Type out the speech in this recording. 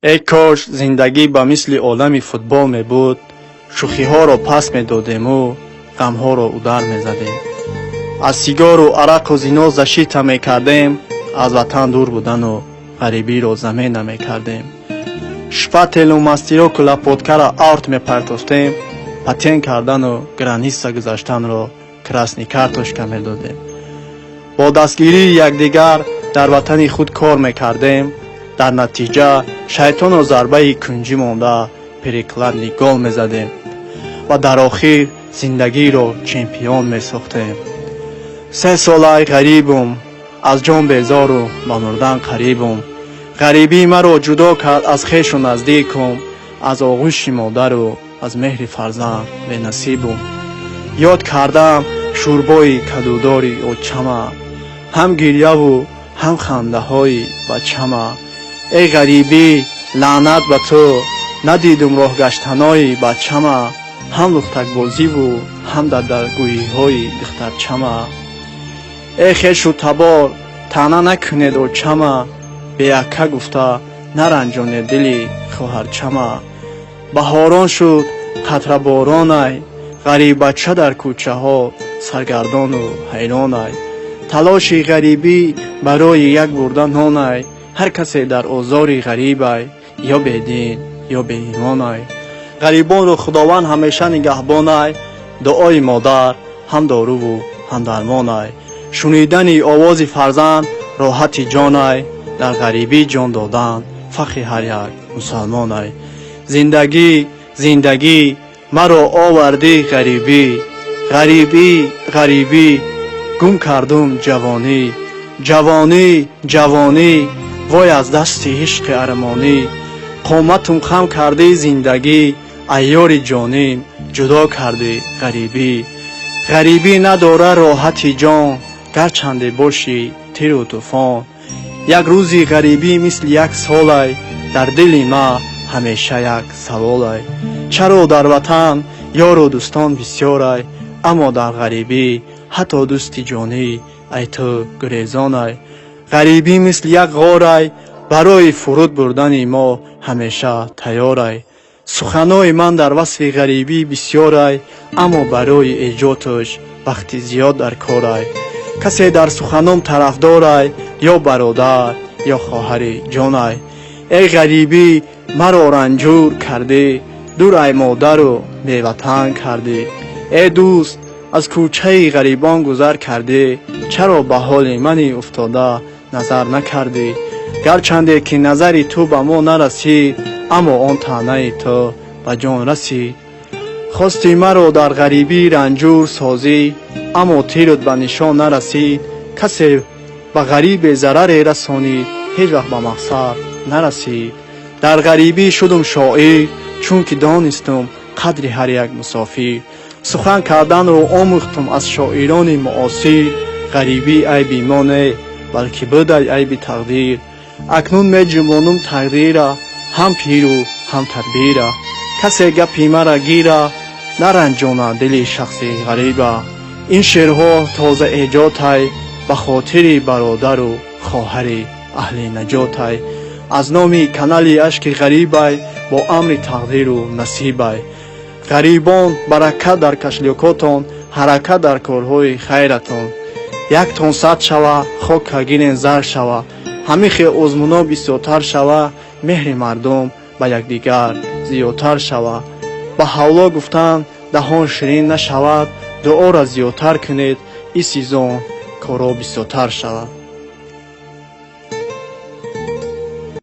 ای کاش زندگی به مثل عالم فوتبال می بود. شوخی ها را پس می دادیم و غم ها را اودر می زدیم. از سیگار و عرق و زنا زشیت می کردیم. از وطن دور بودن و غریبی را زمین می کردیم. شپتل و مستی را کلاپودکر را آرت می پرتافتیم. پتین کردن و گرانیست گذاشتن را کراسنی کارتوشکا می دادیم. با دستگیری یکدیگر در وطن خود کار می کردیم. در نتیجه شیطان و ضربه کنجی مانده پریکلندی گل می زدیم و در آخر زندگی را چمپیون می ساختیم. 3 ساله غریبم، از جان بیزار و به مردن قریبم. غریبی مرا جدا کرد از خویش و نزدیکم. از آغوش مادر و از مهر فرزند بی نصیبم. یاد کردم شوربای کدوداری اوچما، هم گریه و هم خنده های بچما. ای غریبی لعنت به تو، ندیدم راه گشتنای بچما. هم لختک بازی و هم در درگویی های دخترچما. ای خویش و تبار طعنه نکنید اوچما، بیاکه گفته نرنجانید دلی خواهرچما. بهاران شد قطره بارانای، غریب بچه در کوچه ها سرگردان و حیرانای. تلاش غریبی برای یک برده نانای، هر کسی در آزار غریبای، یا بیدین یا بی ایمانای. غریبان رو خداوند همیشه نگهبانای، دعای مادر هم دارو و هم درمانای. شنیدن آواز فرزند راحت جانای، در غریبی جان دادن فخر هر یک مسلمانای. زندگی زندگی مرا آوردی غریبی، غریبی غریبی گم کردم جوانی. جوانی جوانی وای از دست عشق ارمانی. قامتم خم کردی زندگی، ایار جانیم جدا کردی غریبی. غریبی نداره راحتی جان، گرچنده باشی تیر و طوفان. یک روزی غریبی مثل یک سالای، در دل ما همیشه یک سوالای. چرا در وطن یار و دوستان بسیارای، اما در غریبی حتی دوستی جانی ای تو گریزانای. غریبی مثل یک غارای، برای فرود بردن ما همیشه تیارای. سخنای من در وصف غریبی بسیارای، اما برای ایجادش وقتی زیاد در کارای. کسی در سخنم طرفدارای، یا برادر یا خواهر جانای. ای غریبی مرا رنجور کردی، دور ای مادر و بی وطن کردی. ای دوست از کوچه غریبان گذر کردی، چرا به حال من افتاده نظر نکردی. گرچنده که نظری تو به ما نرسید، اما آن طعنه تو به جان رسید. خواستی مرا در غریبی رنجور سازی، اما تیرت به نشان نرسید. کسی به غریب ضرر رسانید، هیچ وقت به مقصد نرسید. در غریبی شدم شاعر، چون که دانستم قدر هر یک مسافر. سخن کردن رو آموختم از شاعران معاصر. غریبی عیبی ما نه، بلکه بود عیب تقدیر. اکنون می جنبانم تقدیر، هم پیر و هم تدبیر. کسی گپی مرا گیره، نرنجانه دل شخصی غریبه. این شعرها تازه ایجاد به خاطر برادر و خواهر اهل نجات. از نام کانال اشک غریب با امر تقدیر و نصیب. غریبان برکت در کشلیکاتان، حرکت در کارهای خیرتان. یک تن صد شوه خاک گین زر شوه، همیشه آزمونا بسیارتر شوه. مهر مردم به یکدیگر زیادتر شوه. به حولا گفتن دهان شیرین نشود، دعا را زیادتر کنید این سیزن کارا بسیارتر شود.